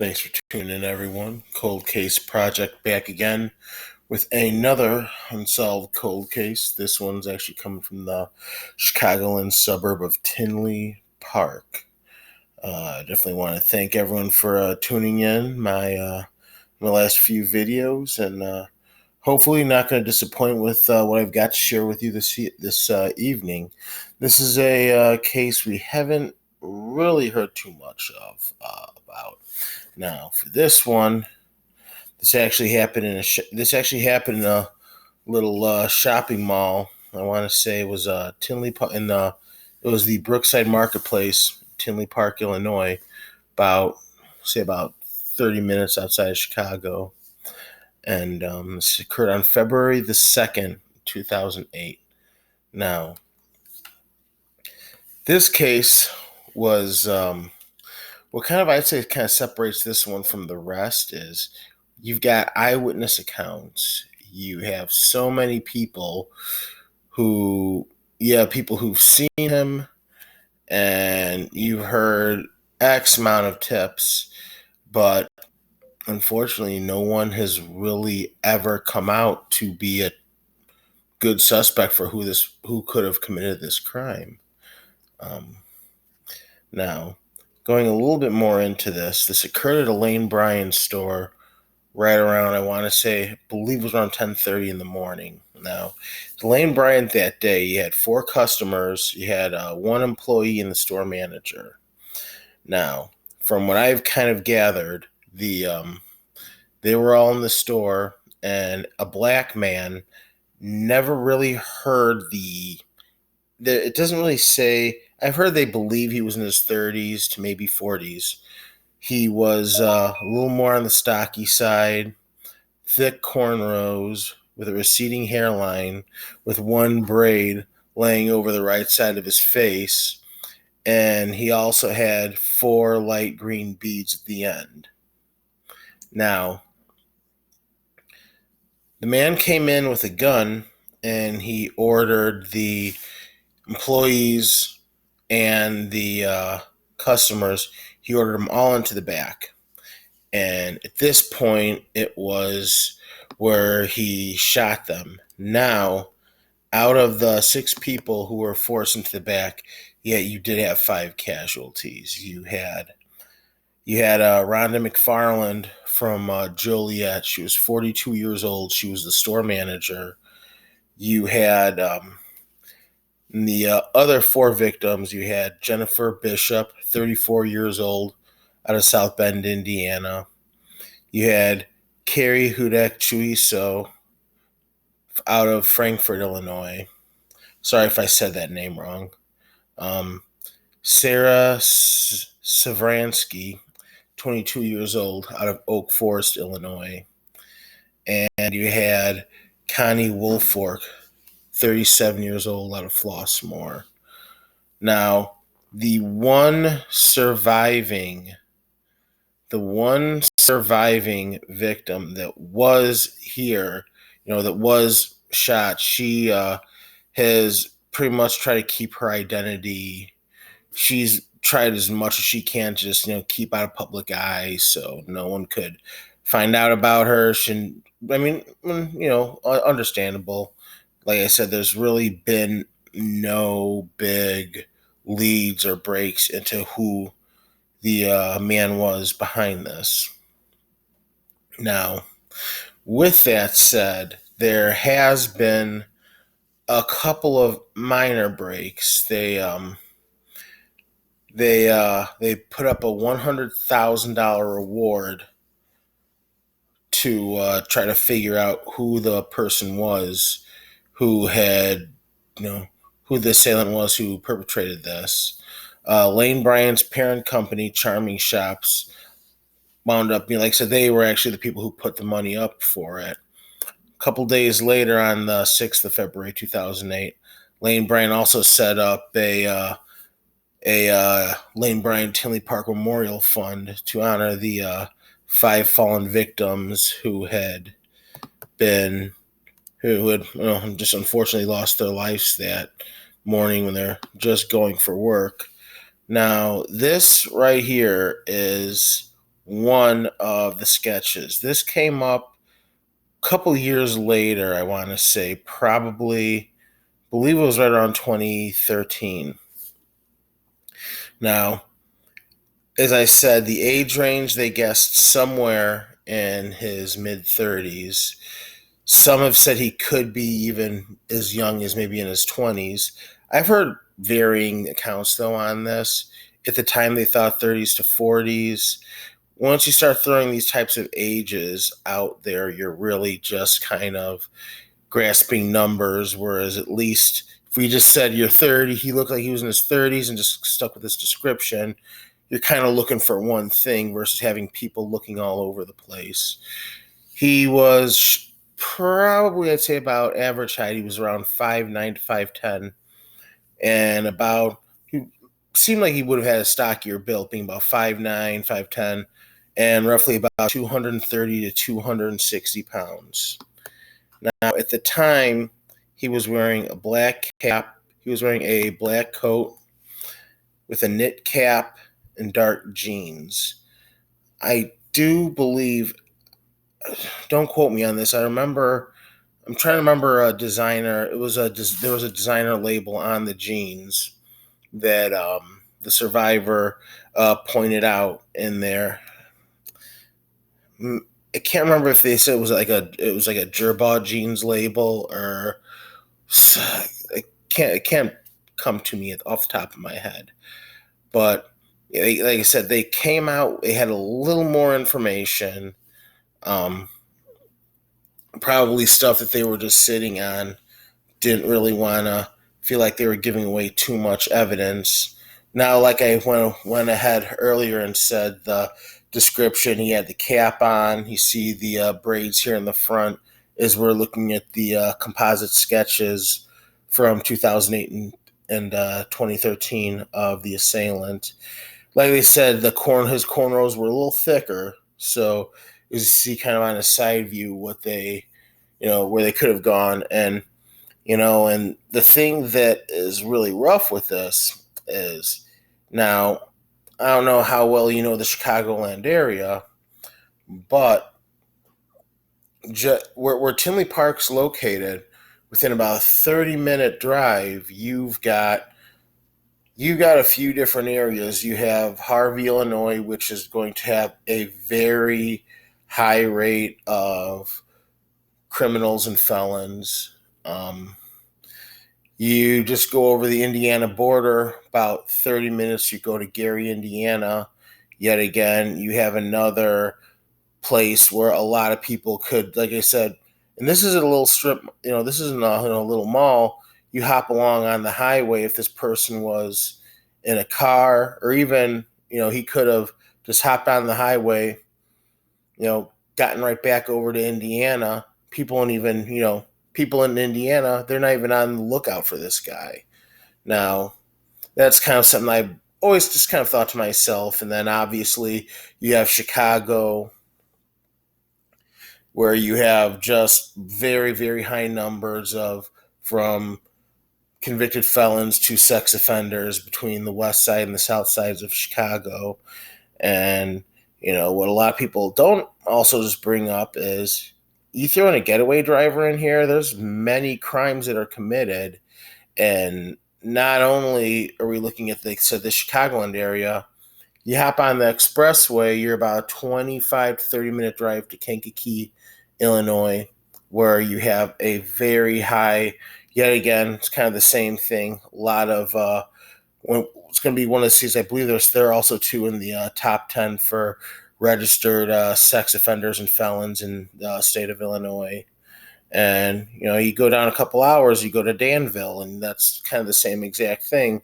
Thanks for tuning in, everyone. Cold Case Project back again with another unsolved cold case. This one's actually coming from the Chicagoland suburb of Tinley Park. I definitely want to thank everyone for tuning in my last few videos, and hopefully not going to disappoint with what I've got to share with you this evening. This is a case we haven't really heard too much of about. Now, for this one, this actually happened in a little shopping mall. I want to say it was Tinley Park it was the Brookside Marketplace, Tinley Park, Illinois, about 30 minutes outside of Chicago, and this occurred on February the 2nd, 2008. Now, this case was what I'd say kind of separates this one from the rest is you've got eyewitness accounts. You have so many people people who've seen him, and you've heard X amount of tips, but unfortunately, no one has really ever come out to be a good suspect for who could have committed this crime. Now, going a little bit more into this occurred at a Lane Bryant store right around, I believe it was around 10:30 in the morning. Now, Lane Bryant that day, you had 4 customers, you had 1 employee and the store manager. Now, from what I've kind of gathered, they were all in the store, and a black man never really heard it doesn't really say. I've heard they believe he was in his 30s to maybe 40s. He was a little more on the stocky side, thick cornrows with a receding hairline, with one braid laying over the right side of his face, and he also had 4 light green beads at the end. Now, the man came in with a gun, and he ordered the employees and the customers, he ordered them all into the back. And at this point, it was where he shot them. Now, out of the 6 people who were forced into the back, you did have 5 casualties. You had Rhonda McFarland from Joliet. She was 42 years old. She was the store manager. You had the other 4 victims. You had Jennifer Bishop, 34 years old, out of South Bend, Indiana. You had Carrie Hudek Chuiso out of Frankfort, Illinois. Sorry if I said that name wrong. Sarah Savransky, 22 years old, out of Oak Forest, Illinois. And you had Connie Woolfork, 37 years old, out of Flossmoor. Now, the one surviving victim that was here, that was shot, she has pretty much tried to keep her identity. She's tried as much as she can to just, keep out of public eye so no one could find out about her. Understandable. Like I said, there's really been no big leads or breaks into who the man was behind this. Now, with that said, there has been a couple of minor breaks. They put up a $100,000 reward to try to figure out who the person was who who the assailant was who perpetrated this. Lane Bryant's parent company, Charming Shops, wound up being, like I said, they were actually the people who put the money up for it. A couple days later, on the 6th of February 2008, Lane Bryant also set up a Lane Bryant Tinley Park Memorial Fund to honor the 5 fallen victims who had just unfortunately lost their lives that morning when they're just going for work. Now, this right here is one of the sketches. This came up a couple years later, I want to say, probably, believe it was right around 2013. Now, as I said, the age range they guessed somewhere in his mid 30s. Some have said he could be even as young as maybe in his 20s. I've heard varying accounts, though, on this. At the time, they thought 30s to 40s. Once you start throwing these types of ages out there, you're really just kind of grasping numbers. Whereas, at least if we just said you're 30, he looked like he was in his 30s and just stuck with this description, you're kind of looking for one thing versus having people looking all over the place. He was probably, I'd say, about average height. He was around 5'9" to 5'10", and he seemed like he would have had a stockier build, being about 5'9", 5'10", and roughly about 230 to 260 pounds. Now, at the time, he was wearing a black cap. He was wearing a black coat with a knit cap and dark jeans. I do believe, don't quote me on this. I'm trying to remember a designer. There was a designer label on the jeans that the survivor pointed out in there. I can't remember if they said it was like a Gerbaugh jeans label, or it can't come to me off the top of my head. But like I said, they came out. They had a little more information. Um, Probably stuff that they were just sitting on. Didn't really want to feel like they were giving away too much evidence. Now, like I went ahead earlier and said, the description, he had the cap on. You see the braids here in the front as we're looking at the composite sketches from 2008 and 2013 of the assailant. Like they said, his cornrows were a little thicker, so you see kind of on a side view what they, where they could have gone. And the thing that is really rough with this is, now, I don't know how well you know the Chicagoland area, but where Tinley Park's located, within about a 30-minute drive, you got a few different areas. You have Harvey, Illinois, which is going to have a very high rate of criminals and felons. You just go over the Indiana border, about 30 minutes, you go to Gary, Indiana. Yet again, you have another place where a lot of people could, like I said, and this is a little strip, this isn't a little mall. You hop along on the highway. If this person was in a car, or even, he could have just hopped on the highway, gotten right back over to Indiana. People in Indiana, they're not even on the lookout for this guy. Now, that's kind of something I've always just kind of thought to myself. And then obviously you have Chicago, where you have just very, very high numbers of from convicted felons to sex offenders between the west side and the south sides of Chicago. And, what a lot of people don't also just bring up is, you throw in a getaway driver in here, there's many crimes that are committed. And not only are we looking at the Chicagoland area, you hop on the expressway, you're about a 25 to 30-minute drive to Kankakee, Illinois, where you have a very high, yet again, it's kind of the same thing. A lot of, it's going to be one of the cities, I believe there are also two in the top 10 for registered sex offenders and felons in the state of Illinois. And, you go down a couple hours, you go to Danville, and that's kind of the same exact thing.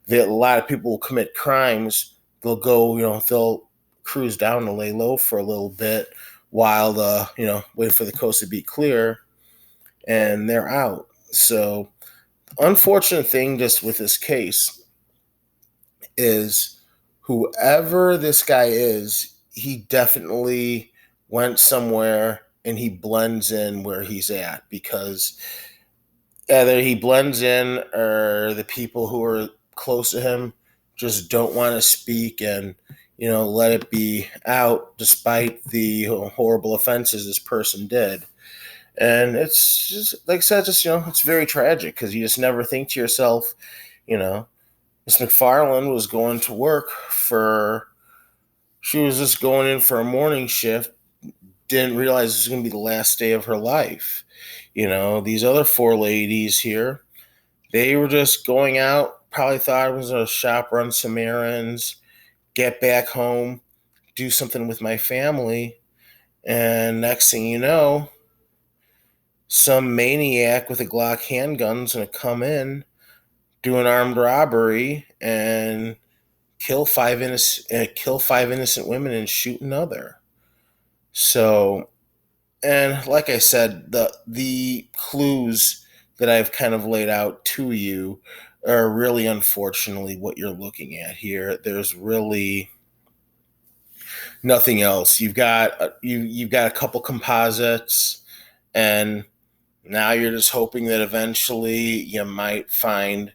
That a lot of people will commit crimes. They'll go, they'll cruise down to lay low for a little bit while wait for the coast to be clear, and they're out. So, unfortunate thing just with this case is, whoever this guy is, he definitely went somewhere and he blends in where he's at, because either he blends in or the people who are close to him just don't want to speak. And let it be out despite the horrible offenses this person did. And it's just, like I said, just, it's very tragic because you just never think to yourself, you know, Miss McFarland was going to work she was just going in for a morning shift, didn't realize this was going to be the last day of her life. These other four ladies here, they were just going out, probably thought it was a shop, run some errands, get back home, do something with my family. And next thing you know, some maniac with a Glock handgun's going to come in, do an armed robbery, and kill five innocent women and shoot another. So, and like I said, the clues that I've kind of laid out to you are really, unfortunately, what you're looking at here. There's really nothing else. You've got a couple composites, and now you're just hoping that eventually you might find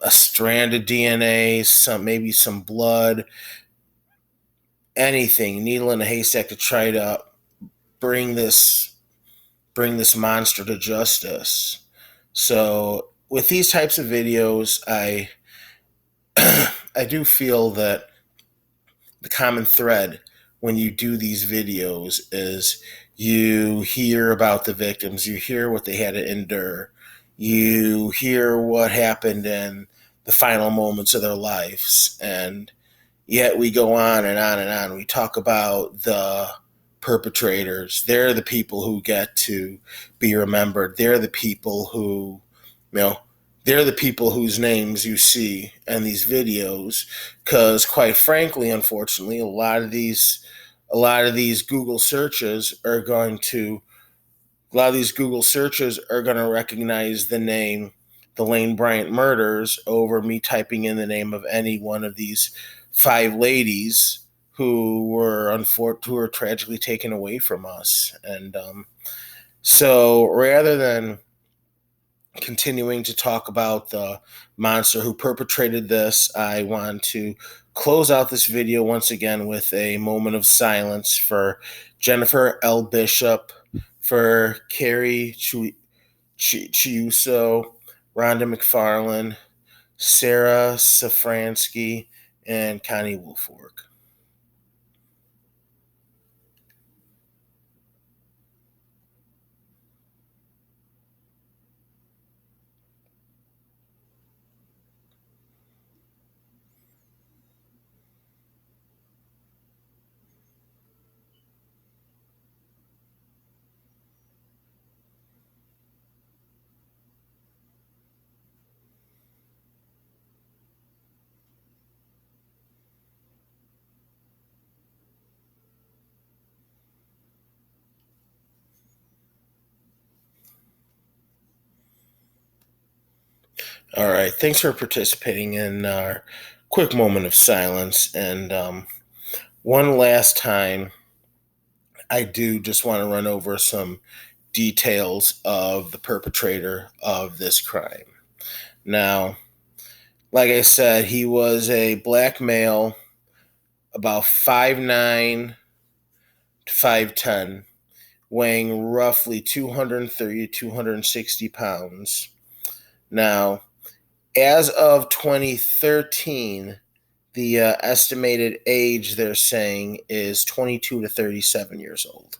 a strand of DNA, maybe some blood, anything, needle in a haystack to try to bring this bring this monster to justice. So with these types of videos, I do feel that the common thread when you do these videos is you hear about the victims, you hear what they had to endure, you hear what happened in the final moments of their lives, and yet we go on and on and on. We talk about the perpetrators. They're the people who get to be remembered. They're the people who, you know, they're the people whose names you see in these videos. Because, quite frankly, unfortunately, a lot of these Google searches are going to recognize the name, the Lane Bryant murders, over me typing in the name of any one of these five ladies who were tragically taken away from us. And so rather than continuing to talk about the monster who perpetrated this, I want to close out this video once again with a moment of silence for Jennifer L. Bishop, for Carrie Chiuso, Rhonda McFarland, Sarah Safransky, and Connie Wolfork. All right. Thanks for participating in our quick moment of silence. And one last time, I do just want to run over some details of the perpetrator of this crime. Now, like I said, he was a black male, about 5'9" to 5'10", weighing roughly 230 to 260 pounds. Now, as of 2013, the estimated age they're saying is 22 to 37 years old.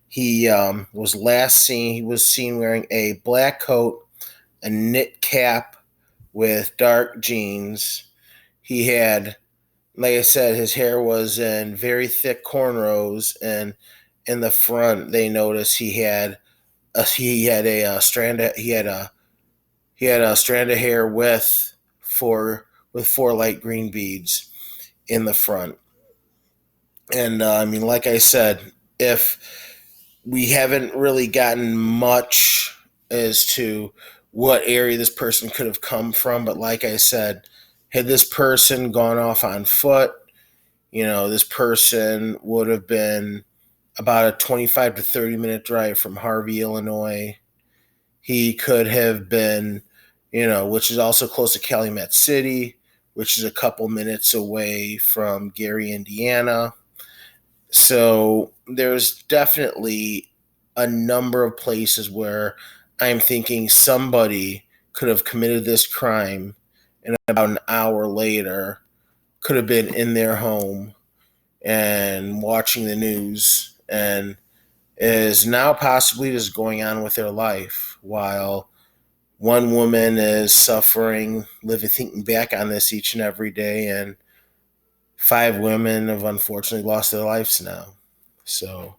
He He was seen wearing a black coat, a knit cap with dark jeans. He had, like I said, his hair was in very thick cornrows, and in the front they noticed he had a strand of hair with four light green beads in the front. And like I said, if we haven't really gotten much as to what area this person could have come from, but like I said, had this person gone off on foot, this person would have been about a 25 to 30-minute drive from Harvey, Illinois. He could have been, which is also close to Calumet City, which is a couple minutes away from Gary, Indiana. So there's definitely a number of places where I'm thinking somebody could have committed this crime and about an hour later could have been in their home and watching the news and is now possibly just going on with their life while one woman is suffering, living, thinking back on this each and every day, and five women have unfortunately lost their lives now. So,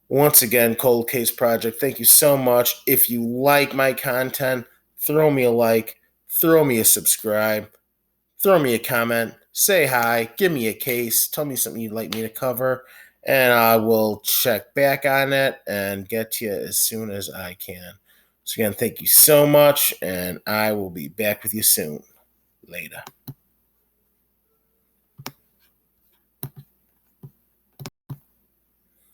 once again, Cold Case Project, thank you so much. If you like my content, throw me a like, throw me a subscribe, throw me a comment, say hi, give me a case, tell me something you'd like me to cover, and I will check back on it and get to you as soon as I can. So, again, thank you so much, and I will be back with you soon. Later.